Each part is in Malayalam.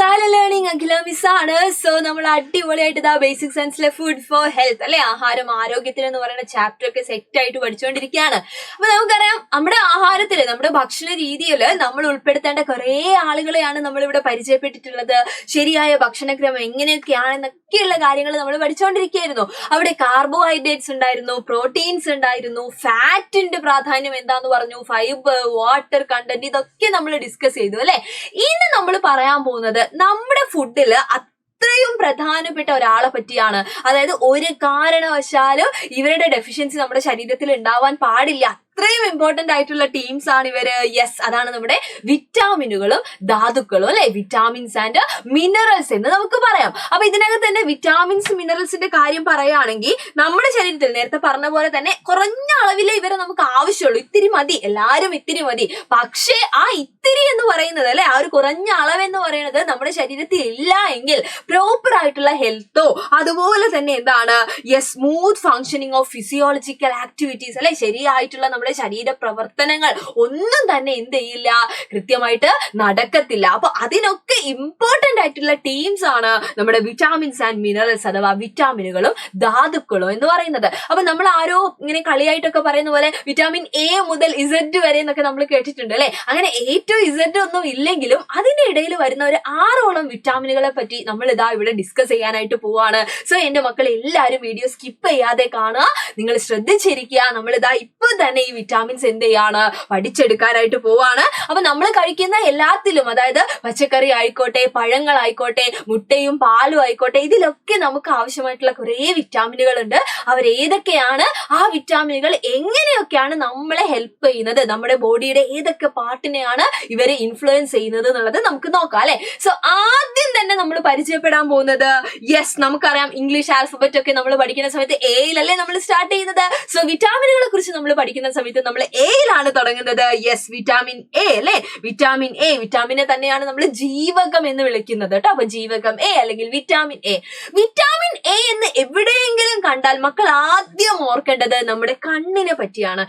സൈലന്റ് ലേണിംഗ് അഖില മിസ് ആണ്. സോ നമ്മൾ അടിപൊളിയായിട്ട് ഇതാ ബേസിക് സയൻസിലെ ഫുഡ് ഫോർ ഹെൽത്ത് അല്ലെ, ആഹാരം ആരോഗ്യത്തിന് എന്ന് പറയുന്ന ചാപ്റ്റർ ഒക്കെ സെറ്റ് ആയിട്ട് പഠിച്ചുകൊണ്ടിരിക്കുകയാണ്. അപ്പൊ നമുക്കറിയാം നമ്മുടെ ആഹാരത്തില് നമ്മുടെ ഭക്ഷണ രീതിയില് നമ്മൾ ഉൾപ്പെടുത്തേണ്ട കുറെ ആളുകളെയാണ് നമ്മൾ ഇവിടെ പരിചയപ്പെട്ടിട്ടുള്ളത്. ശരിയായ ഭക്ഷണക്രമം എങ്ങനെയൊക്കെയാണെന്നൊക്കെയുള്ള കാര്യങ്ങൾ നമ്മൾ പഠിച്ചുകൊണ്ടിരിക്കുകയായിരുന്നു. അവിടെ കാർബോഹൈഡ്രേറ്റ്സ് ഉണ്ടായിരുന്നു, പ്രോട്ടീൻസ് ഉണ്ടായിരുന്നു, ഫാറ്റിന്റെ പ്രാധാന്യം എന്താന്ന് പറഞ്ഞു, ഫൈബർ, വാട്ടർ കണ്ടന്റ്, ഇതൊക്കെ നമ്മൾ ഡിസ്കസ് ചെയ്തു അല്ലെ. ഇന്ന് നമ്മൾ പറയാൻ പോകുന്നത് നമ്മുടെ ഫുഡില് അത്രയും പ്രധാനപ്പെട്ട ഒരാളെ പറ്റിയാണ്. അതായത് ഒരു കാരണവശാലും ഇവരുടെ ഡെഫിഷ്യൻസി നമ്മുടെ ശരീരത്തിൽ ഉണ്ടാവാൻ പാടില്ല. അത്രയും ഇമ്പോർട്ടന്റ് ആയിട്ടുള്ള ടീംസ് ആണ് ഇവര്. യെസ്, അതാണ് നമ്മുടെ വിറ്റാമിനുകളും ധാതുക്കളും അല്ലെ, വിറ്റാമിൻസ് ആൻഡ് മിനറൽസ് എന്ന് നമുക്ക് പറയാം. അപ്പൊ ഇതിനകത്ത് തന്നെ വിറ്റാമിൻസ് മിനറൽസിന്റെ കാര്യം പറയുകയാണെങ്കിൽ നമ്മുടെ ശരീരത്തിൽ നേരത്തെ പറഞ്ഞ പോലെ തന്നെ കുറഞ്ഞ അളവിലെ ഇവരെ നമുക്ക് ആവശ്യമുള്ളൂ. ഇത്തിരി മതി, എല്ലാരും ഇത്തിരി മതി. പക്ഷേ ആ ഇത്തിരി എന്ന് പറയുന്നത് അല്ലെ, ആ ഒരു കുറഞ്ഞ അളവെന്ന് പറയുന്നത് നമ്മുടെ ശരീരത്തിൽ ഇല്ല എങ്കിൽ പ്രോപ്പർ ആയിട്ടുള്ള ഹെൽത്തോ അതുപോലെ തന്നെ എന്താണ് smooth functioning of physiological activities അല്ലെ, ശരിയായിട്ടുള്ള നമ്മുടെ ശരീര പ്രവർത്തനങ്ങൾ ഒന്നും തന്നെ എന്ത് ചെയ്യില്ല, കൃത്യമായിട്ട് നടക്കത്തില്ല. അപ്പൊ അതിനൊക്കെ ഇമ്പോർട്ടന്റ് ആയിട്ടുള്ള ടീംസ് ആണ് നമ്മുടെ വിറ്റാമിൻസ് ആൻഡ് മിനറൽസ് അഥവാ വിറ്റാമിനുകളും ധാതുക്കളും എന്ന് പറയുന്നത്. അപ്പൊ നമ്മൾ ആരോ ഇങ്ങനെ കളിയായിട്ടൊക്കെ പറയുന്ന പോലെ വിറ്റാമിൻ എ മുതൽ ഇസഡ് വരെ എന്നൊക്കെ നമ്മൾ കേട്ടിട്ടുണ്ട് അല്ലെ. അങ്ങനെ എ ടു ഇസഡ് ഒന്നും ഇല്ലെങ്കിലും അതിന്റെ ഇടയിൽ വരുന്ന ഒരു 6ഓളം വിറ്റാമിനുകളെ പറ്റി നമ്മൾ ഇതാ ഇവിടെ ഡിസ്കസ് ചെയ്യാനായിട്ട് പോവാണ്. സോ എന്റെ മക്കൾ എല്ലാവരും വീഡിയോ സ്കിപ്പ് ചെയ്യാതെ കാണുക, നിങ്ങൾ ശ്രദ്ധിച്ചിരിക്കുക. നമ്മൾ ഇതാ ഇപ്പൊ തന്നെ ഈ വിറ്റാമിൻസ് എന്ത് ചെയ്യാണ്, പഠിച്ചെടുക്കാനായിട്ട് പോവാണ്. അപ്പൊ നമ്മൾ കഴിക്കുന്ന എല്ലാത്തിലും, അതായത് പച്ചക്കറി ആയിക്കോട്ടെ, പഴങ്ങളായിക്കോട്ടെ, മുട്ടയും പാലും ആയിക്കോട്ടെ, ഇതിലൊക്കെ നമുക്ക് ആവശ്യമായിട്ടുള്ള കുറെ വിറ്റാമിനുകൾ ഉണ്ട്. അവരേതൊക്കെയാണ്, ആ വിറ്റാമിനുകൾ എങ്ങനെയൊക്കെയാണ് നമ്മളെ ഹെൽപ്പ് ചെയ്യുന്നത്, നമ്മുടെ ബോഡിയുടെ ഏതൊക്കെ പാർട്ടിനെയാണ് ഇവരെ ഇൻഫ്ലുവൻസ് ചെയ്യുന്നത് എന്നുള്ളത് നമുക്ക് നോക്കാം അല്ലെ. സോ ആദ്യം തന്നെ നമ്മൾ പരിചയപ്പെടാൻ പോകുന്നത്, നമുക്കറിയാം ഇംഗ്ലീഷ് ആൽഫബറ്റ് ഒക്കെ നമ്മൾ പഠിക്കുന്ന സമയത്ത് എയിലല്ലേ നമ്മൾ സ്റ്റാർട്ട് ചെയ്യുന്നത്. സോ വിറ്റാമിനുകളെ കുറിച്ച് നമ്മൾ പഠിക്കുന്ന സമയത്ത് നമ്മൾ എയിലാണ് തുടങ്ങുന്നത്. വിറ്റാമിൻ എ അല്ലെ. വിറ്റാമിൻ എ, വിറ്റാമിനെ തന്നെയാണ് നമ്മൾ ജീവകം എന്ന് വിളിക്കുന്നത് കേട്ടോ. അപ്പൊ ജീവകം എ അല്ലെങ്കിൽ വിറ്റാമിൻ എ. വിറ്റാമിൻ എ എന്ന് എവിടെയെങ്കിലും കണ്ടാൽ മക്കൾ ആദ്യം ഓർക്കേണ്ടത് നമ്മുടെ കണ്ണിനെ പറ്റിയാണ്.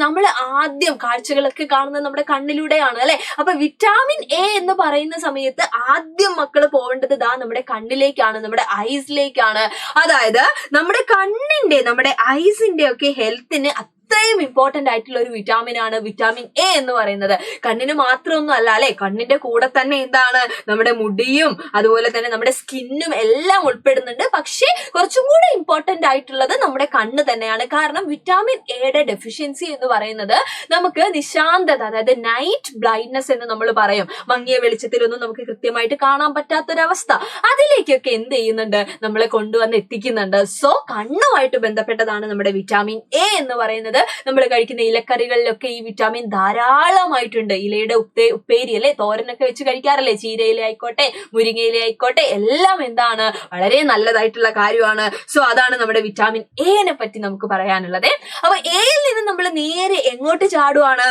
നമ്മൾ ആദ്യം കാഴ്ചകളൊക്കെ കാണുന്നത് നമ്മുടെ കണ്ണിലൂടെയാണ് അല്ലെ. അപ്പൊ വിറ്റാമിൻ എ എന്ന് പറയുന്ന സമയത്ത് ആദ്യം മക്കൾ പോവേണ്ടത് ദാ നമ്മുടെ കണ്ണിലേക്കാണ്, നമ്മുടെ ഐസിലേക്കാണ്. അതായത് നമ്മുടെ കണ്ണിന്റെ, നമ്മുടെ ഐസിന്റെ ഒക്കെ ഹെൽത്തിന് അത്രയും ഇമ്പോർട്ടന്റ് ആയിട്ടുള്ള ഒരു വിറ്റാമിൻ ആണ് വിറ്റാമിൻ എ എന്ന് പറയുന്നത്. കണ്ണിന് മാത്രമൊന്നും അല്ല അല്ലെ, കണ്ണിന്റെ കൂടെ തന്നെ എന്താണ് നമ്മുടെ മുടിയും അതുപോലെ തന്നെ നമ്മുടെ സ്കിന്നും എല്ലാം ഉൾപ്പെടുന്നുണ്ട്. പക്ഷേ കുറച്ചും കൂടെ ഇമ്പോർട്ടന്റ് ആയിട്ടുള്ളത് നമ്മുടെ കണ്ണ് തന്നെയാണ്. കാരണം വിറ്റാമിൻ എയുടെ ഡെഫിഷ്യൻസി എന്ന് പറയുന്നത് നമുക്ക് നിശാന്തത, അതായത് നൈറ്റ് ബ്ലൈൻഡ്നെസ് എന്ന് നമ്മൾ പറയും. മങ്ങിയ വെളിച്ചത്തിലൊന്നും നമുക്ക് കൃത്യമായിട്ട് കാണാൻ പറ്റാത്തൊരവസ്ഥ, അതിലേക്കൊക്കെ എന്ത് ചെയ്യുന്നുണ്ട്, നമ്മളെ കൊണ്ടുവന്ന് എത്തിക്കുന്നുണ്ട്. സോ കണ്ണുമായിട്ട് ബന്ധപ്പെട്ടതാണ് നമ്മുടെ വിറ്റാമിൻ എ എന്ന് പറയുന്നത്. നമ്മൾ കഴിക്കുന്ന ഇലക്കറികളിലൊക്കെ ഈ വിറ്റാമിൻ ധാരാളമായിട്ടുണ്ട്. ഇലയുടെ ഉപ്പേരി അല്ലെ, തോരനൊക്കെ വെച്ച് കഴിക്കാറല്ലേ, ചീരയില ആയിക്കോട്ടെ, മുരിങ്ങയില ആയിക്കോട്ടെ, എല്ലാം എന്താണ് വളരെ നല്ലതായിട്ടുള്ള കാര്യമാണ്. സോ അതാണ് നമ്മുടെ വിറ്റാമിൻ എനെ പറ്റി നമുക്ക് പറയാനുള്ളത്. അപ്പൊ എയിൽ നിന്ന് നമ്മൾ നേരെ എങ്ങോട്ട് ചാടുവാണ്,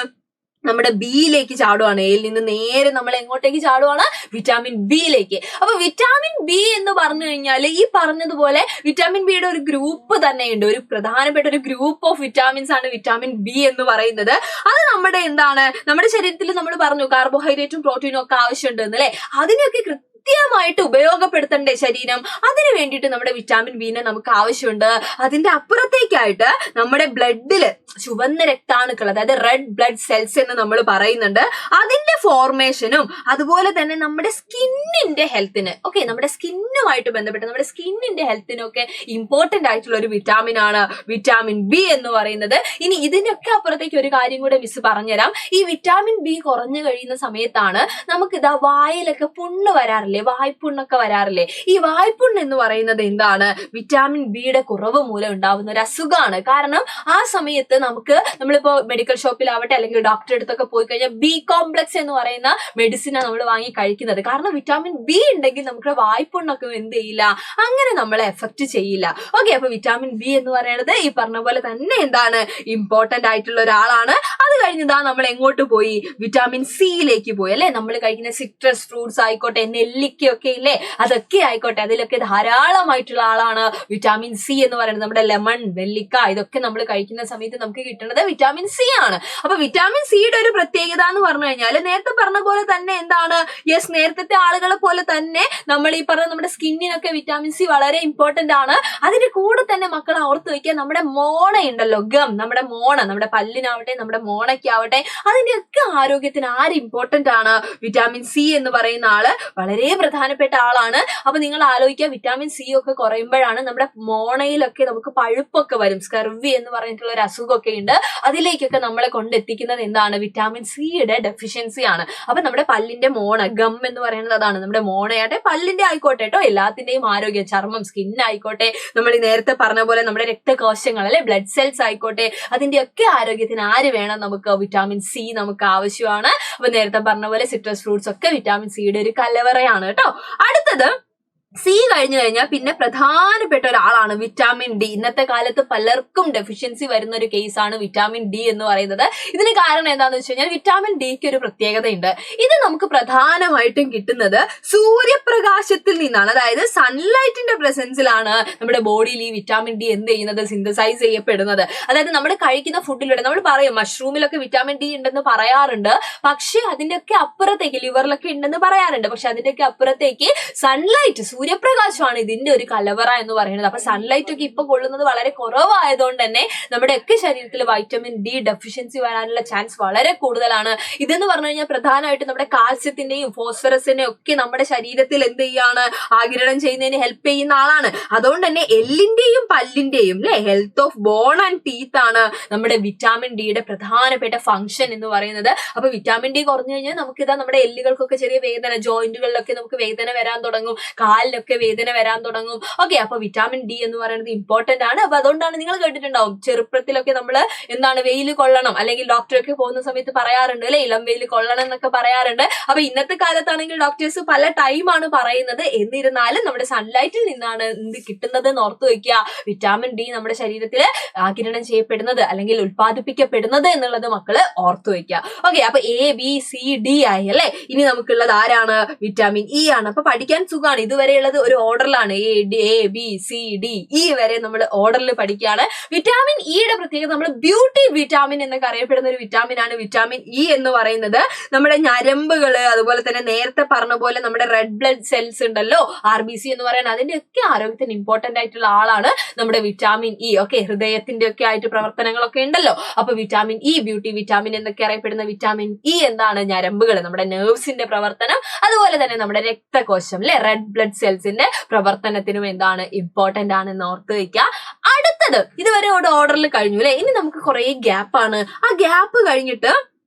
നമ്മുടെ ബിയിലേക്ക് ചാടുവാണ്. എയിൽ നിന്ന് നേരെ നമ്മൾ എങ്ങോട്ടേക്ക് ചാടുവാണ്, വിറ്റാമിൻ ബിയിലേക്ക്. അപ്പൊ വിറ്റാമിൻ ബി എന്ന് പറഞ്ഞു കഴിഞ്ഞാൽ ഈ പറഞ്ഞതുപോലെ വിറ്റാമിൻ ബിയുടെ ഒരു ഗ്രൂപ്പ് തന്നെയുണ്ട്. ഒരു പ്രധാനപ്പെട്ട ഒരു ഗ്രൂപ്പ് ഓഫ് വിറ്റാമിൻസ് ആണ് വിറ്റാമിൻ ബി എന്ന് പറയുന്നത്. അത് നമ്മുടെ എന്താണ്, നമ്മുടെ ശരീരത്തിൽ നമ്മൾ പറഞ്ഞു കാർബോഹൈഡ്രേറ്റും പ്രോട്ടീനും ഒക്കെ ആവശ്യമുണ്ട് എന്നല്ലേ. അതിനെയൊക്കെ കൃത്യമായിട്ട് ഉപയോഗപ്പെടുത്തണ്ടേ ശരീരം, അതിനു വേണ്ടിയിട്ട് നമ്മുടെ വിറ്റാമിൻ ബിനെ നമുക്ക് ആവശ്യമുണ്ട്. അതിന്റെ അപ്പുറത്തേക്കായിട്ട് നമ്മുടെ ബ്ലഡില് ചുവന്ന രക്താണുക്കൾ, അതായത് റെഡ് ബ്ലഡ് സെൽസ് എന്ന് നമ്മൾ പറയുന്നുണ്ട്, അതിന്റെ ഫോർമേഷനും അതുപോലെ തന്നെ നമ്മുടെ സ്കിന്നിന്റെ ഹെൽത്തിന്, നമ്മുടെ സ്കിന്നുമായിട്ട് ബന്ധപ്പെട്ട് നമ്മുടെ സ്കിന്നിന്റെ ഹെൽത്തിനൊക്കെ ഇമ്പോർട്ടന്റ് ആയിട്ടുള്ള ഒരു വിറ്റാമിൻ ആണ് വിറ്റാമിൻ ബി എന്ന് പറയുന്നത്. ഇനി ഇതിനൊക്കെ അപ്പുറത്തേക്ക് ഒരു കാര്യം കൂടെ മിസ് പറഞ്ഞുതരാം. ഈ വിറ്റാമിൻ ബി കുറഞ്ഞു കഴിയുന്ന സമയത്താണ് നമുക്ക് ഇതാ വായിലൊക്കെ പുണ്ണ് വരാറില്ലേ, വായ്പുണ്ണൊക്കെ വരാറില്ലേ. ഈ വായ്പുണ്ണ് എന്ന് പറയുന്നത് എന്താണ്, വിറ്റാമിൻ ബിയുടെ കുറവ് മൂലം ഉണ്ടാവുന്ന ഒരു അസുഖമാണ്. കാരണം ആ സമയത്ത് നമ്മളിപ്പോ മെഡിക്കൽ ഷോപ്പിലാവട്ടെ അല്ലെങ്കിൽ ഡോക്ടറെ അടുത്തൊക്കെ പോയി കഴിഞ്ഞാൽ ബി കോംപ്ലക്സ് എന്ന് പറയുന്ന മെഡിസിനാണ് നമ്മൾ വാങ്ങി കഴിക്കുന്നത്. കാരണം വിറ്റാമിൻ ബി ഉണ്ടെങ്കിൽ നമുക്ക് വായ്പുണ്ണൊക്കെ എന്ത് ചെയ്യില്ല, അങ്ങനെ നമ്മളെ എഫക്ട് ചെയ്യില്ല. അപ്പൊ വിറ്റാമിൻ ബി എന്ന് പറയുന്നത് ഈ പറഞ്ഞ പോലെ തന്നെ എന്താണ്, ഇമ്പോർട്ടന്റ് ആയിട്ടുള്ള ഒരാളാണ്. അത് കഴിഞ്ഞതാ നമ്മൾ എങ്ങോട്ട് പോയി, വിറ്റാമിൻ സിയിലേക്ക് പോയി അല്ലെ. നമ്മൾ കഴിക്കുന്ന സിട്രസ് ഫ്രൂട്ട്സ് ആയിക്കോട്ടെ, നെല്ല് നെല്ലിക്കയൊക്കെ ഇല്ലേ, അതൊക്കെ ആയിക്കോട്ടെ, അതിലൊക്കെ ധാരാളമായിട്ടുള്ള ആളാണ് വിറ്റാമിൻ സി എന്ന് പറയുന്നത്. നമ്മുടെ ലെമൺ, നെല്ലിക്ക ഇതൊക്കെ നമ്മൾ കഴിക്കുന്ന സമയത്ത് നമുക്ക് കിട്ടുന്നത് വിറ്റാമിൻ സി ആണ്. അപ്പൊ വിറ്റാമിൻ സിയുടെ ഒരു പ്രത്യേകത എന്ന് പറഞ്ഞു കഴിഞ്ഞാൽ നേരത്തെ പറഞ്ഞ പോലെ തന്നെ എന്താണ്, യെസ്, നേരത്തെ ആളുകളെ പോലെ തന്നെ നമ്മൾ ഈ പറഞ്ഞ നമ്മുടെ സ്കിന്നിനൊക്കെ വിറ്റാമിൻ സി വളരെ ഇമ്പോർട്ടന്റ് ആണ്. അതിന്റെ കൂടെ തന്നെ മക്കളെ ഓർത്ത് വെക്കുക, നമ്മുടെ മോണയുണ്ടല്ലോ, നമ്മുടെ മോണ, നമ്മുടെ പല്ലിനാവട്ടെ നമ്മുടെ മോണയ്ക്കാവട്ടെ, അതിന്റെയൊക്കെ ആരോഗ്യത്തിന് ആര് ഇമ്പോർട്ടന്റ് ആണ്, വിറ്റാമിൻ സി എന്ന് പറയുന്ന ആള് വളരെ പ്രധാനപ്പെട്ട ആളാണ്. അപ്പൊ നിങ്ങൾ ആലോചിക്കുക, വിറ്റാമിൻ സി ഒക്കെ കുറയുമ്പോഴാണ് നമ്മുടെ മോണയിലൊക്കെ നമുക്ക് പഴുപ്പൊക്കെ വരും, സ്കർവി എന്ന് പറഞ്ഞിട്ടുള്ള ഒരു അസുഖമൊക്കെ ഉണ്ട്. അതിലേക്കൊക്കെ നമ്മളെ കൊണ്ടെത്തിക്കുന്നത് എന്താണ്, വിറ്റാമിൻ സിയുടെ ഡെഫിഷ്യൻസി ആണ്. അപ്പൊ നമ്മുടെ പല്ലിന്റെ മോണ, എന്ന് പറയുന്നത് അതാണ്. നമ്മുടെ മോണയാട്ടെ പല്ലിന്റെ ആയിക്കോട്ടെ കേട്ടോ, എല്ലാത്തിന്റെയും ആരോഗ്യം, ചർമ്മം, സ്കിൻ ആയിക്കോട്ടെ, നമ്മൾ നേരത്തെ പറഞ്ഞ പോലെ നമ്മുടെ രക്തകോശങ്ങൾ അല്ലെ, ബ്ലഡ് സെൽസ് ആയിക്കോട്ടെ, അതിന്റെയൊക്കെ ആരോഗ്യത്തിന് ആര് വേണം, നമുക്ക് വിറ്റാമിൻ സി നമുക്ക് ആവശ്യമാണ്. അപ്പൊ നേരത്തെ പറഞ്ഞ പോലെ സിട്രസ് ഫ്രൂട്ട്സ് ഒക്കെ വിറ്റാമിൻ സിയുടെ ഒരു കലവറയാണ് കേട്ടോ. അടുത്തത് സി കഴിഞ്ഞു കഴിഞ്ഞാൽ പിന്നെ പ്രധാനപ്പെട്ട ഒരാളാണ് വിറ്റാമിൻ ഡി. ഇന്നത്തെ കാലത്ത് പലർക്കും ഡെഫിഷ്യൻസി വരുന്ന ഒരു കേസാണ് വിറ്റാമിൻ ഡി എന്ന് പറയുന്നത്. ഇതിന് കാരണം എന്താണെന്ന് വെച്ച് കഴിഞ്ഞാൽ വിറ്റാമിൻ ഡിക്ക് ഒരു പ്രത്യേകതയുണ്ട്. ഇത് നമുക്ക് പ്രധാനമായിട്ടും കിട്ടുന്നത് സൂര്യപ്രകാശത്തിൽ നിന്നാണ്. അതായത് സൺലൈറ്റിന്റെ പ്രസൻസിലാണ് നമ്മുടെ ബോഡിയിൽ ഈ വിറ്റാമിൻ ഡി എന്ത് ചെയ്യുന്നത്, സിന്തസൈസ് ചെയ്യപ്പെടുന്നത്. അതായത് നമ്മൾ കഴിക്കുന്ന ഫുഡിലൂടെ, നമ്മൾ പറയും മഷ്റൂമിലൊക്കെ വിറ്റാമിൻ ഡി ഉണ്ടെന്ന് പറയാറുണ്ട്, പക്ഷെ അതിന്റെയൊക്കെ അപ്പുറത്തേക്ക്, ലിവറിലൊക്കെ ഉണ്ടെന്ന് പറയാറുണ്ട്, പക്ഷെ അതിന്റെയൊക്കെ അപ്പുറത്തേക്ക് സൺലൈറ്റ്, സൂര്യപ്രകാശമാണ് ഇതിന്റെ ഒരു കലവറ എന്ന് പറയുന്നത്. അപ്പൊ സൺലൈറ്റ് ഒക്കെ ഇപ്പൊ കൊള്ളുന്നത് വളരെ കുറവായതുകൊണ്ട് തന്നെ നമ്മുടെ ഒക്കെ ശരീരത്തിൽ വൈറ്റമിൻ ഡി ഡെഫിഷ്യൻസി വരാനുള്ള ചാൻസ് വളരെ കൂടുതലാണ്. ഇതെന്ന് പറഞ്ഞു കഴിഞ്ഞാൽ പ്രധാനമായിട്ടും നമ്മുടെ കാൽസ്യത്തിന്റെയും ഫോസ്ഫറസിന്റെയും ഒക്കെ നമ്മുടെ ശരീരത്തിൽ എന്ത് ചെയ്യാണ്, ആഗിരണം ചെയ്യുന്നതിന് ഹെൽപ്പ് ചെയ്യുന്ന ആളാണ്. അതുകൊണ്ട് തന്നെ എല്ലിന്റെയും പല്ലിന്റെയും health of bone and teeth ആണ് നമ്മുടെ വിറ്റാമിൻ ഡിയുടെ പ്രധാനപ്പെട്ട ഫംഗ്ഷൻ എന്ന് പറയുന്നത്. അപ്പൊ വിറ്റാമിൻ ഡി കുറഞ്ഞു കഴിഞ്ഞാൽ നമുക്കിതാ നമ്മുടെ എല്ലുകൾക്കൊക്കെ ചെറിയ വേദന, ജോയിന്റുകളിലൊക്കെ നമുക്ക് വേദന വരാൻ തുടങ്ങും, കാലിലൊക്കെ വേദന വരാൻ തുടങ്ങും. ഓക്കെ, അപ്പൊ വിറ്റാമിൻ ഡി എന്ന് പറയുന്നത് ഇമ്പോർട്ടന്റ് ആണ്. അപ്പൊ അതുകൊണ്ടാണ് നിങ്ങൾ കേട്ടിട്ടുണ്ടാവും ചെറുപ്പത്തിലൊക്കെ നമ്മൾ എന്താണ്, വെയിൽ കൊള്ളണം, അല്ലെങ്കിൽ ഡോക്ടറൊക്കെ പോകുന്ന സമയത്ത് പറയാറുണ്ട് അല്ലെ, ഇളം വെയിൽ കൊള്ളണം എന്നൊക്കെ പറയാറുണ്ട്. അപ്പൊ ഇന്നത്തെ കാലത്താണെങ്കിൽ ഡോക്ടേഴ്സ് പല ടൈമാണ് പറയുന്നത്, എന്നിരുന്നാലും നമ്മുടെ സൺലൈറ്റിൽ നിന്നാണ് എന്ത് കിട്ടുന്നത് എന്ന് ഓർത്തു വെക്കുക. വിറ്റാമിൻ ഡി നമ്മുടെ ശരീരത്തിൽ ആഗിരണം ചെയ്യപ്പെടുന്നത് അല്ലെങ്കിൽ ഉത്പാദിപ്പിക്കപ്പെടുന്നത് എന്നുള്ളത് മക്കള് ഓർത്തു വെക്കുക. ഓക്കെ, അപ്പൊ ABCD ആയി അല്ലെ. ഇനി നമുക്കുള്ളത് ആരാണ്, വിറ്റാമിൻ ഇ ആണ്. അപ്പൊ പഠിക്കാൻ സുഖമാണ്. ഇതുവരെയുള്ളത് ഒരു ഓർഡറിലാണ്, ABCDE വരെ നമ്മൾ ഓർഡറിൽ പഠിക്കുകയാണ്. വിറ്റാമിൻ ഇയുടെ പ്രത്യേകത, നമ്മൾ ബ്യൂട്ടി വിറ്റാമിൻ എന്നൊക്കെ അറിയപ്പെടുന്ന ഒരു വിറ്റാമിൻ ആണ് വിറ്റാമിൻ ഇ എന്ന് പറയുന്നത്. നമ്മുടെ ഞരമ്പുകള്, അതുപോലെ തന്നെ നേരത്തെ പറഞ്ഞ പോലെ നമ്മുടെ റെഡ് ബ്ലഡ് സെൽസ് ഉണ്ടല്ലോ, RBC എന്ന് പറയുന്നത്, അതിന്റെ ഒക്കെ ആരോഗ്യത്തിന് ഇമ്പോർട്ടന്റ് ആയിട്ടുള്ള ആളാണ് നമ്മുടെ വിറ്റാമിൻ ഇ. ഓക്കെ, ഹൃദയത്തിന്റെ ഒക്കെ ആയിട്ട് പ്രവർത്തനങ്ങളൊക്കെ ഉണ്ടല്ലോ. അപ്പൊ വിറ്റാമിൻ ഇ, ബ്യൂട്ടി വിറ്റാമിൻ എന്നൊക്കെ അറിയപ്പെടുന്ന വിറ്റാമിൻ ഇ എന്താണ്, ഞരമ്പുകൾ, നമ്മുടെ നെർവ്സിന്റെ പ്രവർത്തനം, അതുപോലെ തന്നെ നമ്മുടെ രക്തകോശം അല്ലെ, റെഡ് ബ്ലഡ് സെൽസിന്റെ പ്രവർത്തനത്തിനും എന്താണ്, ഇമ്പോർട്ടന്റ് ആണെന്ന് ഓർത്ത് വയ്ക്കുക. അടുത്തത് ഇതുവരെ ഒരു ഓർഡറിൽ കഴിഞ്ഞു അല്ലെ. ഇനി നമുക്ക് കുറെ ഗ്യാപ്പാണ്. ആ ഗ്യാപ്പ് കഴിഞ്ഞിട്ട്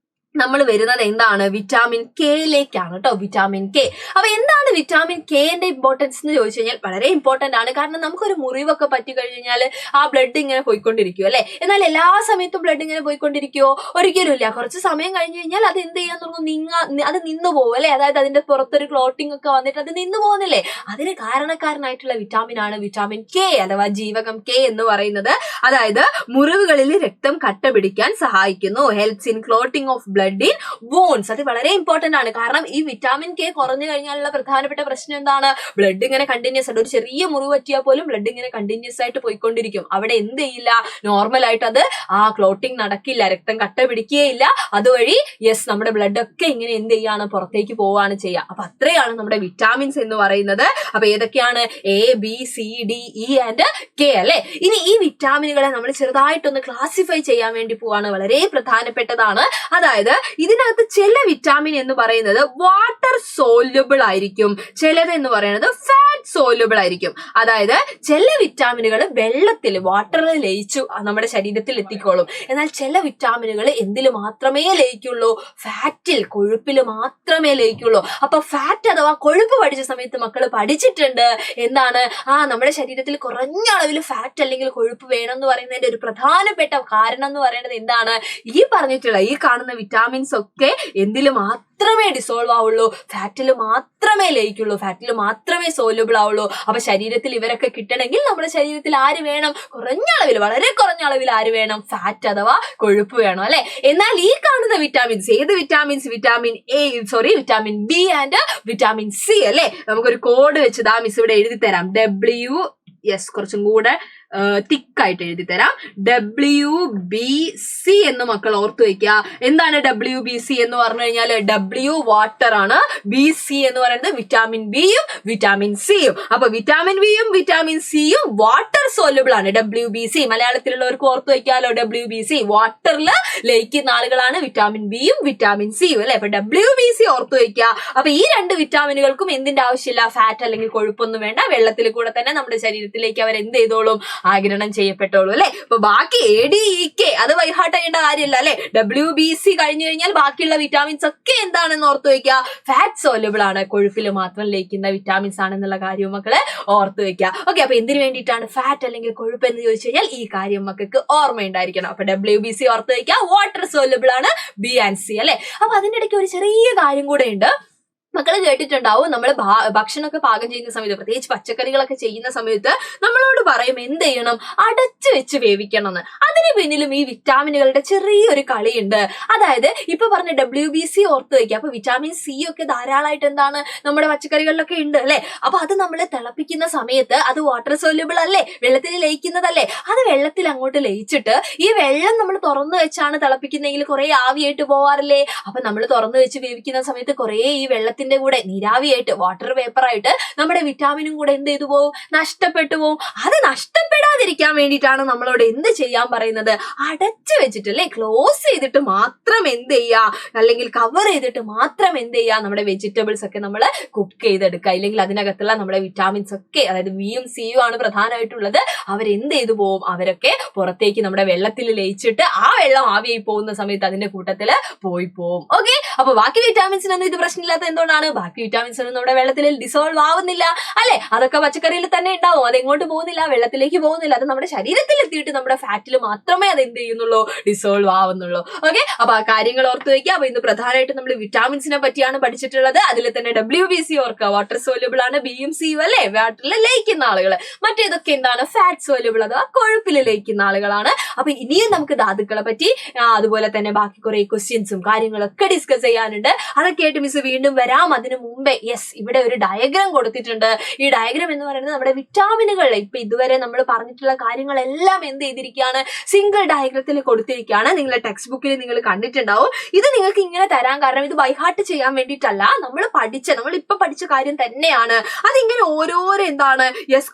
നമ്മൾ വരുന്നത് എന്താണ്, വിറ്റാമിൻ കെയിലേക്കാണ് കേട്ടോ, വിറ്റാമിൻ കെ. അപ്പൊ എന്താണ് വിറ്റാമിൻ കെന്റെ ഇമ്പോർട്ടൻസ് എന്ന് ചോദിച്ചു കഴിഞ്ഞാൽ വളരെ ഇമ്പോർട്ടന്റ് ആണ്. കാരണം നമുക്കൊരു മുറിവൊക്കെ പറ്റി കഴിഞ്ഞാൽ ആ ബ്ലഡ് ഇങ്ങനെ പോയിക്കൊണ്ടിരിക്കും അല്ലെ. എന്നാൽ എല്ലാ സമയത്തും ബ്ലഡ് ഇങ്ങനെ പോയിക്കൊണ്ടിരിക്കുവോ, ഒരിക്കലും ഇല്ല. കുറച്ച് സമയം കഴിഞ്ഞ് കഴിഞ്ഞാൽ അത് എന്ത് ചെയ്യാൻ തുടങ്ങും, അത് നിന്നു പോകും അല്ലെ. അതായത് അതിന്റെ പുറത്തൊരു ക്ലോട്ടിംഗ് ഒക്കെ വന്നിട്ട് അത് നിന്നു പോകുന്നില്ലേ. അതിന് കാരണക്കാരനായിട്ടുള്ള വിറ്റാമിൻ ആണ് വിറ്റാമിൻ കെ അഥവാ ജീവകം കെ എന്ന് പറയുന്നത്. അതായത് മുറിവുകളിൽ രക്തം കട്ട പിടിക്കാൻ സഹായിക്കുന്നു, helps in clotting of blood in veins. അത് വളരെ ഇമ്പോർട്ടന്റ് ആണ്. കാരണം ഈ വിറ്റാമിൻ കെ കുറഞ്ഞു കഴിഞ്ഞാലുള്ള പ്രധാനപ്പെട്ട പ്രശ്നം എന്താണ്, ബ്ലഡ് ഇങ്ങനെ കണ്ടിന്യൂസ് ആയിട്ട്, ഒരു ചെറിയ മുറിവ് പറ്റിയാൽ പോലും ബ്ലഡ് ഇങ്ങനെ കണ്ടിന്യൂസ് ആയിട്ട് പോയിക്കൊണ്ടിരിക്കും. അവിടെ എന്ത് ചെയ്യില്ല, നോർമൽ ആയിട്ട് അത് ക്ലോട്ടിംഗ് നടക്കില്ല, രക്തം കട്ട പിടിക്കുകയില്ല. അതുവഴി നമ്മുടെ ബ്ലഡ് ഒക്കെ ഇങ്ങനെ എന്ത് ചെയ്യാണ്, പുറത്തേക്ക് പോവാണ് ചെയ്യുക. അപ്പൊ അത്രയാണ് നമ്മുടെ വിറ്റാമിൻസ് എന്ന് പറയുന്നത്. അപ്പൊ ഏതൊക്കെയാണ്, ABCDE ആൻഡ് കെ അല്ലെ. ഇനി ഈ വിറ്റാമിനുകളെ നമ്മൾ ചെറുതായിട്ടൊന്ന് ക്ലാസിഫൈ ചെയ്യാൻ വേണ്ടി പോവാണ്, വളരെ പ്രധാനപ്പെട്ടതാണ്. അതായത് ഇതിനകത്ത് ചില വിറ്റാമിൻ എന്ന് പറയുന്നത് വാട്ടർ സോല്യൂബിൾ ആയിരിക്കും, ചിലത് എന്ന് പറയുന്നത് ഫാറ്റ് സോല്യൂബിൾ ആയിരിക്കും. അതായത് ചില വിറ്റാമിനുകൾ വെള്ളത്തിൽ, വാട്ടറിൽ ലയിച്ചു നമ്മുടെ ശരീരത്തിൽ എത്തിക്കോളും. എന്നാൽ ചില വിറ്റാമിനുകൾ എന്തിൽ മാത്രമേ ലയിക്കുള്ളൂ, ഫാറ്റിൽ, കൊഴുപ്പിൽ മാത്രമേ ലയിക്കുള്ളൂ. അപ്പൊ ഫാറ്റ് അഥവാ കൊഴുപ്പ് പഠിച്ച സമയത്ത് മക്കൾ പഠിച്ചിട്ടുണ്ട് എന്താണ്, നമ്മുടെ ശരീരത്തിൽ കുറഞ്ഞ അളവിൽ ഫാറ്റ് അല്ലെങ്കിൽ കൊഴുപ്പ് വേണം എന്ന് പറയുന്നതിന്റെ ഒരു പ്രധാനപ്പെട്ട കാരണം എന്ന് പറയുന്നത് എന്താണ്, ഈ പറഞ്ഞിട്ടുള്ള ഈ കാണുന്ന വിറ്റാമിൻസ് ഒക്കെ എന്തിൽ മാത്രം മാത്രമേ ഡിസോൾവ് ആവുള്ളൂ, ഫാറ്റിൽ മാത്രമേ ലയിക്കുള്ളൂ, ഫാറ്റിൽ മാത്രമേ സോല്യൂബിൾ ആവുള്ളൂ. അപ്പൊ ശരീരത്തിൽ ഇവരൊക്കെ കിട്ടണമെങ്കിൽ നമ്മുടെ ശരീരത്തിൽ ആര് വേണം? കുറഞ്ഞ അളവിൽ, വളരെ കുറഞ്ഞ അളവിൽ ആര് വേണം? ഫാറ്റ് അഥവാ കൊഴുപ്പ് വേണം അല്ലെ. എന്നാൽ ഈ കാണുന്ന വിറ്റാമിൻസ്, ഏത് vitamins? Vitamin B and vitamin C അല്ലെ. നമുക്കൊരു കോഡ് വെച്ച് മിസ് ഇവിടെ എഴുതി തരാം. കുറച്ചും കൂടെ തിക്കായിട്ട് എഴുതി തരാം. WBC എന്ന് മക്കൾ ഓർത്തു വെക്കുക. എന്താണ് WBC എന്ന് പറഞ്ഞു കഴിഞ്ഞാൽ? W വാട്ടർ ആണ്, BC എന്ന് പറയുന്നത് വിറ്റാമിൻ ബിയും വിറ്റാമിൻ സിയും. അപ്പൊ വിറ്റാമിൻ ബിയും വിറ്റാമിൻ സിയും വാട്ടർ സോല്യൂബിൾ ആണ്. WBC മലയാളത്തിലുള്ളവർക്ക് ഓർത്തു വെക്കാലോ. WBC വാട്ടറിൽ ലയിക്കുന്ന ആളുകളാണ് വിറ്റാമിൻ ബിയും വിറ്റാമിൻ സിയും അല്ലെ. അപ്പൊ WBC ഓർത്തു വെക്കുക. അപ്പൊ ഈ രണ്ട് വിറ്റാമിനുകൾക്കും എന്തിന്റെ ആവശ്യമില്ല? ഫാറ്റ് അല്ലെങ്കിൽ കൊഴുപ്പൊന്നും വേണ്ട. വെള്ളത്തിൽ കൂടെ തന്നെ നമ്മുടെ ശരീരത്തിലേക്ക് അവർ എന്ത് ചെയ്തോളും? ആഗിരണം ചെയ്യപ്പെട്ടോളൂ അല്ലെ. അപ്പൊ ബാക്കി ADEK അത് വൈഹാട്ട് ചെയ്യേണ്ട കാര്യമില്ല അല്ലെ. WBC കഴിഞ്ഞു കഴിഞ്ഞാൽ ബാക്കിയുള്ള വിറ്റാമിൻസ് ഒക്കെ എന്താണെന്ന് ഓർത്തു വെക്കുക? ഫാറ്റ് സോല്യൂബിൾ ആണ്, കൊഴുപ്പിൽ മാത്രം ലയിക്കുന്ന വിറ്റാമിൻസ് ആണെന്നുള്ള കാര്യം മക്കളെ ഓർത്തു വെക്കുക. ഓക്കെ, അപ്പൊ എന്തിനു വേണ്ടിയിട്ടാണ് ഫാറ്റ് അല്ലെങ്കിൽ കൊഴുപ്പ് എന്ന് ചോദിച്ചു കഴിഞ്ഞാൽ ഈ കാര്യം മക്കൾക്ക് ഓർമ്മയുണ്ടായിരിക്കണം. അപ്പൊ WBC ഓർത്തു വെക്കുക, വാട്ടർ സോല്യൂബിൾ ആണ്, B and C അല്ലെ. അപ്പൊ അതിന്റെ ഇടയ്ക്ക് ഒരു ചെറിയ കാര്യം കൂടെ ഉണ്ട്. മക്കള് കേട്ടിട്ടുണ്ടാവും, നമ്മൾ ഭക്ഷണമൊക്കെ പാകം ചെയ്യുന്ന സമയത്ത്, പ്രത്യേകിച്ച് പച്ചക്കറികളൊക്കെ ചെയ്യുന്ന സമയത്ത് നമ്മളോട് പറയും എന്ത് ചെയ്യണം? അടച്ചു വെച്ച് വേവിക്കണം എന്ന്. അതിന് പിന്നിലും ഈ വിറ്റാമിനുകളുടെ ചെറിയൊരു കളിയുണ്ട്. അതായത് ഇപ്പൊ പറഞ്ഞ WBC ഓർത്ത് വയ്ക്കുക. അപ്പൊ വിറ്റാമിൻ സി ഒക്കെ ധാരാളമായിട്ട് എന്താണ് നമ്മുടെ പച്ചക്കറികളിലൊക്കെ ഉണ്ട് അല്ലെ. അപ്പൊ അത് നമ്മൾ തിളപ്പിക്കുന്ന സമയത്ത് അത് വാട്ടർ സോല്യൂബിൾ അല്ലേ, വെള്ളത്തിൽ ലയിക്കുന്നതല്ലേ. അത് വെള്ളത്തിൽ അങ്ങോട്ട് ലയിച്ചിട്ട് ഈ വെള്ളം നമ്മൾ തുറന്നു വെച്ചാണ് തിളപ്പിക്കുന്നതെങ്കിൽ കുറെ ആവിയായിട്ട് പോവാറില്ലേ. അപ്പൊ നമ്മൾ തുറന്നു വെച്ച് വേവിക്കുന്ന സമയത്ത് കുറെ ഈ വെള്ളത്തിൽ കൂടെ നീരാവിയായിട്ട്, വാട്ടർ വേപ്പർ ആയിട്ട് നമ്മുടെ വിറ്റാമിനും കൂടെ എന്ത് ചെയ്തു പോവും? നഷ്ടപ്പെട്ടു പോവും. അത് നഷ്ടപ്പെടാതിരിക്കാൻ വേണ്ടിയിട്ടാണ് നമ്മളോട് എന്ത് ചെയ്യാൻ പറയുന്നത്? അടച്ചു വെച്ചിട്ട് അല്ലെ, ക്ലോസ് ചെയ്തിട്ട് മാത്രം എന്ത് ചെയ്യാ, അല്ലെങ്കിൽ കവർ ചെയ്തിട്ട് മാത്രം എന്ത് ചെയ്യാ, നമ്മുടെ വെജിറ്റബിൾസ് ഒക്കെ നമ്മൾ കുക്ക് ചെയ്തെടുക്കുക. ഇല്ലെങ്കിൽ അതിനകത്തുള്ള നമ്മുടെ വിറ്റാമിൻസ് ഒക്കെ, അതായത് ബിയും സിയും ആണ് പ്രധാനമായിട്ടുള്ളത്, അവരെന്ത് ചെയ്തു പോവും? അവരൊക്കെ പുറത്തേക്ക് നമ്മുടെ വെള്ളത്തിൽ ലയിച്ചിട്ട് ആ വെള്ളം ആവിയായി പോകുന്ന സമയത്ത് അതിന്റെ കൂട്ടത്തില് പോയി പോവും. ഓക്കെ, അപ്പൊ ബാക്കി വിറ്റാമിൻസിനൊന്നും ഇത് പ്രശ്നമില്ലാത്ത എന്തുകൊണ്ടാണ്? ബാക്കി വിറ്റാമിൻസ് ഒന്നും നമ്മുടെ വെള്ളത്തിൽ ഡിസോൾവ് ആവുന്നില്ല അല്ലെ. അതൊക്കെ പച്ചക്കറിയിൽ തന്നെ ഉണ്ടാവും, അത് എങ്ങോട്ട് പോകുന്നില്ല, വെള്ളത്തിലേക്ക് പോകുന്നില്ല. അത് നമ്മുടെ ശരീരത്തിൽ എത്തിയിട്ട് നമ്മുടെ ഫാറ്റിൽ മാത്രമേ അത് എന്ത് ചെയ്യുന്നുള്ളൂ? ഡിസോൾവ് ആവുന്നുള്ളൂ. ഓക്കെ, അപ്പൊ ആ കാര്യങ്ങൾ ഓർത്ത് വയ്ക്കുക. അപ്പൊ ഇന്ന് പ്രധാനമായിട്ടും നമ്മൾ വിറ്റാമിൻസിനെ പറ്റിയാണ് പഠിച്ചിട്ടുള്ളത്. അതിൽ തന്നെ WBC ഓർക്കുക, വാട്ടർ സോല്യൂബിൾ ആണ്, ബിയും സിയും അല്ലെ, വാട്ടറിൽ ലയിക്കുന്ന ആളുകൾ. മറ്റേതൊക്കെ എന്താണ്? ഫാറ്റ് സോല്യൂബിൾ അഥവാ കൊഴുപ്പിൽ ലയിക്കുന്ന ആളുകളാണ്. അപ്പൊ ഇനിയും നമുക്ക് ധാതുക്കളെ പറ്റി അതുപോലെ തന്നെ ബാക്കി കുറെ ക്വസ്റ്റ്യൻസും കാര്യങ്ങളൊക്കെ ഡിസ്കസ് ചെയ്യാനുണ്ട്. അതൊക്കെ ആയിട്ട് മിസ് വീണ്ടും വരാം. അതിനു മുമ്പേ ഇവിടെ ഒരു ഡയഗ്രാം കൊടുത്തിട്ടുണ്ട്. ഈ ഡയഗ്രാം എന്ന് പറയുന്നത് നമ്മുടെ വിറ്റാമിനുകളിലെ ഇപ്പൊ ഇതുവരെ നമ്മൾ പറഞ്ഞിട്ടുള്ള കാര്യങ്ങളെല്ലാം എന്ത് ചെയ്തിരിക്കുകയാണ്? സിംഗിൾ ഡയഗ്രത്തിൽ കൊടുത്തിരിക്കുകയാണ്. നിങ്ങളുടെ ടെക്സ്റ്റ് ബുക്കിൽ നിങ്ങൾ കണ്ടിട്ടുണ്ടാവും. ഇത് നിങ്ങൾക്ക് ഇങ്ങനെ തരാൻ കാരണം ഇത് ബൈഹാർട്ട് ചെയ്യാൻ വേണ്ടിയിട്ടല്ല, നമ്മളിപ്പോ പഠിച്ച കാര്യം തന്നെയാണ്. അതിങ്ങനെ ഓരോരോ എന്താണ്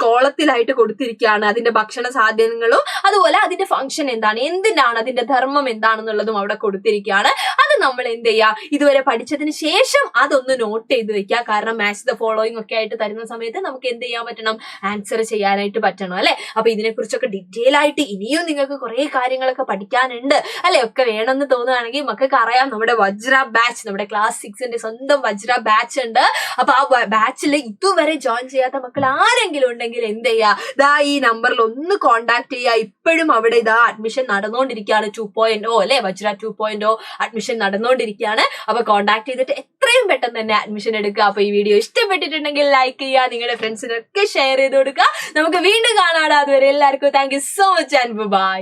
കോളത്തിലായിട്ട് കൊടുത്തിരിക്കുകയാണ്. അതിന്റെ ഭക്ഷണ സാധനങ്ങളും അതുപോലെ അതിന്റെ ഫംഗ്ഷൻ എന്താണ്, എന്തിനാണ്, അതിന്റെ ധർമ്മം എന്താണെന്നുള്ളതും അവിടെ കൊടുത്തിരിക്കുകയാണ്. അത് നമ്മൾ എന്ത് ചെയ്യുക? ഇതുവരെ പഠിച്ചതിന് ശേഷം അതൊന്ന് നോട്ട് ചെയ്ത് വെക്കുക. കാരണം മാച്ച് ദ ഫോളോയിങ് ഒക്കെ ആയിട്ട് തരുന്ന സമയത്ത് നമുക്ക് എന്ത് ചെയ്യാൻ പറ്റണം? ആൻസർ ചെയ്യാനായിട്ട് പറ്റണം അല്ലെ. അപ്പൊ ഇതിനെക്കുറിച്ചൊക്കെ ഡീറ്റെയിൽ ആയിട്ട് ഇനിയും നിങ്ങൾക്ക് കുറെ കാര്യങ്ങളൊക്കെ പഠിക്കാനുണ്ട് അല്ലെ. ഒക്കെ വേണമെന്ന് തോന്നുകയാണെങ്കിൽ മക്കൾക്ക് അറിയാം, നമ്മുടെ വജ്ര ബാച്ച്, നമ്മുടെ ക്ലാസ് 6ന്റെ സ്വന്തം വജ്ര ബാച്ച് ഉണ്ട്. അപ്പൊ ആ ബാച്ചിൽ ഇതുവരെ ജോയിൻ ചെയ്യാത്ത മക്കൾ ആരെങ്കിലും ഉണ്ടെങ്കിൽ എന്ത് ചെയ്യുക? ഈ നമ്പറിൽ ഒന്ന് കോണ്ടാക്ട് ചെയ്യുക. ഇപ്പോഴും അവിടെ അഡ്മിഷൻ നടന്നുകൊണ്ടിരിക്കുകയാണ്. 2.0 അല്ലെ, വജ്ര 2.0 അഡ്മിഷൻ നടന്നുകൊണ്ടിരിക്കുകയാണ്. അപ്പൊ കോണ്ടാക്ട് ചെയ്തിട്ട് എത്രയും പെട്ടെന്ന് തന്നെ അഡ്മിഷൻ എടുക്കുക. അപ്പൊ ഈ വീഡിയോ ഇഷ്ടപ്പെട്ടിട്ടുണ്ടെങ്കിൽ ലൈക്ക് ചെയ്യുക, നിങ്ങളുടെ ഫ്രണ്ട്സിനൊക്കെ ഷെയർ ചെയ്ത് കൊടുക്കുക. നമുക്ക് വീണ്ടും കാണാം. അതുവരെ എല്ലാവർക്കും thank you so much and by.